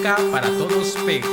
Música para todos pega.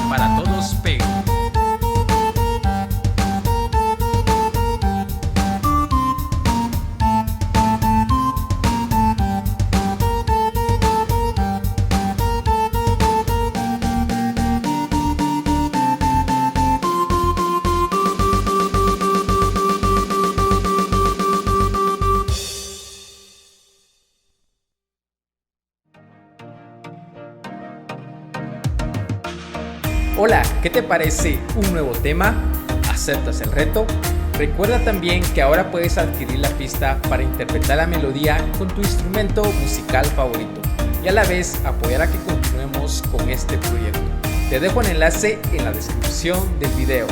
Para todos pega. Hola, ¿qué te parece un nuevo tema? ¿Aceptas el reto? Recuerda también que ahora puedes adquirir la pista para interpretar la melodía con tu instrumento musical favorito y a la vez apoyar a que continuemos con este proyecto. Te dejo el enlace en la descripción del video.